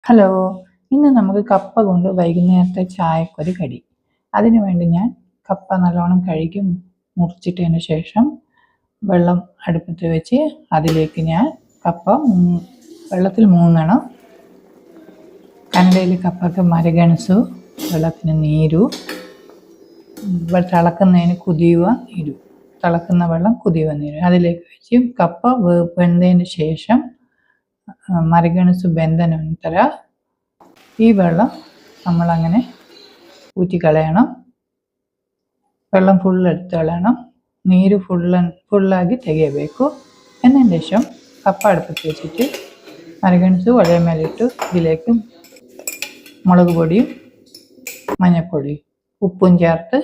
Hello, ഇന്ന് നമുക്ക് കപ്പ കൊണ്ട് വൈകുന്നേരത്തെ ചായക്കൊരു കടി. അതിനു വേണ്ടി ഞാൻ കപ്പ നല്ലോണം കഴുകി മുറിച്ചിട്ടതിന് ശേഷം വെള്ളം അടുപ്പത്ത് വെച്ച് അതിലേക്ക് ഞാൻ കപ്പ വെള്ളത്തിൽ മൂങ്ങണം. കനലയിൽ കപ്പയ്ക്ക് മരകണസു, വെള്ളത്തിന് നീരു, തിളക്കുന്നതിന് കുതിയുക നീരു, തിളക്കുന്ന വെള്ളം കുതിയുക നീരു അതിലേക്ക് വെച്ച് കപ്പ വെന്തതിന് ശേഷം മരകണസു വെന്ത ನಂತರ ഈ വെള്ളം നമ്മളങ്ങനെ ഊറ്റിക്കളയണം. വെള്ളം എടുത്ത് കളയണം. ನೀರು ಫುಲ್ಲಾಗಿ ತೆಗೆಯಬೇಕು. എന്നതിന് ശേഷം കപ്പ അടുപ്പത്ത് വെച്ചിട്ട് മരകണസു ഒരേ മേലിട്ട് ഇതിലേക്ക് മുളക് പൊടിയും മഞ്ഞൾപ്പൊടിയും ഉപ്പും ചേർത്ത്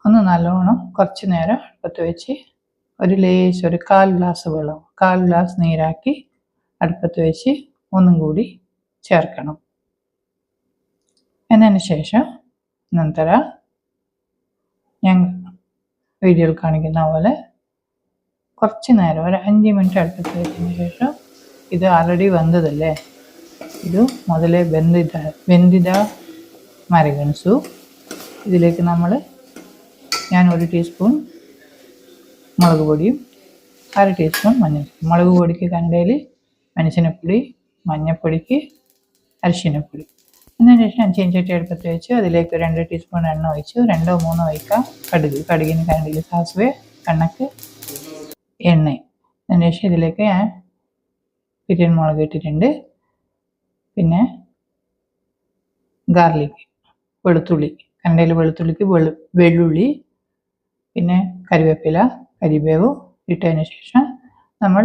ഒന്ന് നല്ലോണം കുറച്ച് നേരം അടുപ്പത്ത് വെച്ച് ഒരു 1/4 ഗ്ലാസ് വെള്ളം 1/4 ഗ്ലാസ് നീരാക്കി അടുപ്പത്ത് വെച്ച് ഒന്നും കൂടി ചേർക്കണം. എന്നതിന് ശേഷം ನಂತರ ഞാൻ വീഡിയോയിൽ കാണിക്കുന്ന പോലെ കുറച്ച് നേരം ഒരു 5 മിനിറ്റ് അടുപ്പത്ത് വെച്ചതിന് ശേഷം ഇത് ആൾറെഡി വെന്തതല്ലേ, ഇത് മുതലേ വെന്തിത മരകണസു ഇതിലേക്ക് ഞാൻ 1 ടീസ്പൂൺ മുളക് പൊടിയും 1/2 ടീസ്പൂൺ മുളക് പൊടിക്ക് കനലയിൽ മെಣಸಿನಪುಡಿ, മഞ്ഞൾപ്പൊടിക്ക് അരിശിനപ്പൊടി. എന്നതിന് ശേഷം ചീനച്ചട്ടി അടുപ്പത്ത് വെച്ച് അതിലേക്ക് 2 ടീസ്പൂൺ എണ്ണ ഒഴിച്ച് 2 or 3 ഒഴിക്കാം. കടുകിന് കനലയിൽ സാസിವೆ കണക്ക് എണ്ണ. അതിന് ശേഷം ഇതിലേക്ക് ഞാൻ പിരിയൻ മുളക് ഇട്ടിട്ടുണ്ട്. പിന്നെ ഗാർലിക്, വെളുത്തുള്ളി, കനലയിൽ വെളുത്തുള്ളിക്ക് വെള്ളുള്ളി, പിന്നെ കരിവേവ് ഇട്ടതിന് ശേഷം നമ്മൾ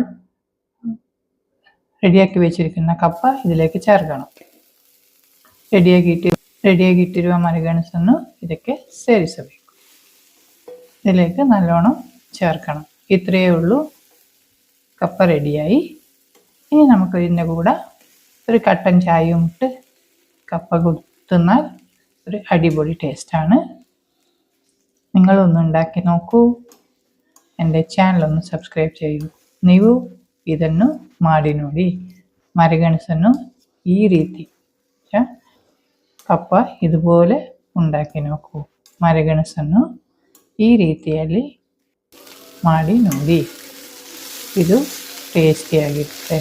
റെഡിയാക്കി വെച്ചിരിക്കുന്ന കപ്പ ഇതിലേക്ക് ചേർക്കണം. റെഡിയാക്കിയിട്ടിರುವ മരಗಣಸನ್ನು ಇದಕ್ಕೆ ಸೇರಿಸಬೇಕು. ഇതിലേക്ക് നല്ലോണം ചേർക്കണം. ഇത്രയേ ഉള്ളൂ, കപ്പ റെഡിയായി. ഇനി നമുക്ക് ഇതിൻ്റെ കൂടെ ഒരു കട്ടൻ ചായയും ഇട്ട് കപ്പ തിന്നാൽ ഒരു അടിപൊളി ടേസ്റ്റാണ്. നിങ്ങളൊന്ന് ഉണ്ടാക്കി നോക്കൂ. എൻ്റെ ಚಾನಲನ್ನು ಸಬ್ಸ್ಕ್ರೈಬ್ ചെയ്യൂ. ನೀವು ಇದನ್ನು ಮಾಡಿ ನೋಡಿ. മരಗಣಸನ್ನು ಈ ರೀತಿ ಕಪ್ಪ ಇದುപോലെ ഉണ്ടാക്കി നോക്കൂ. മരಗಣಸನ್ನು ಈ ರೀತಿಯಲ್ಲಿ ಮಾಡಿ ನೋಡಿ. ಇದು ಟೇಸ್ಟಿಯಾಗಿರುತ್ತೆ.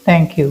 Thank you.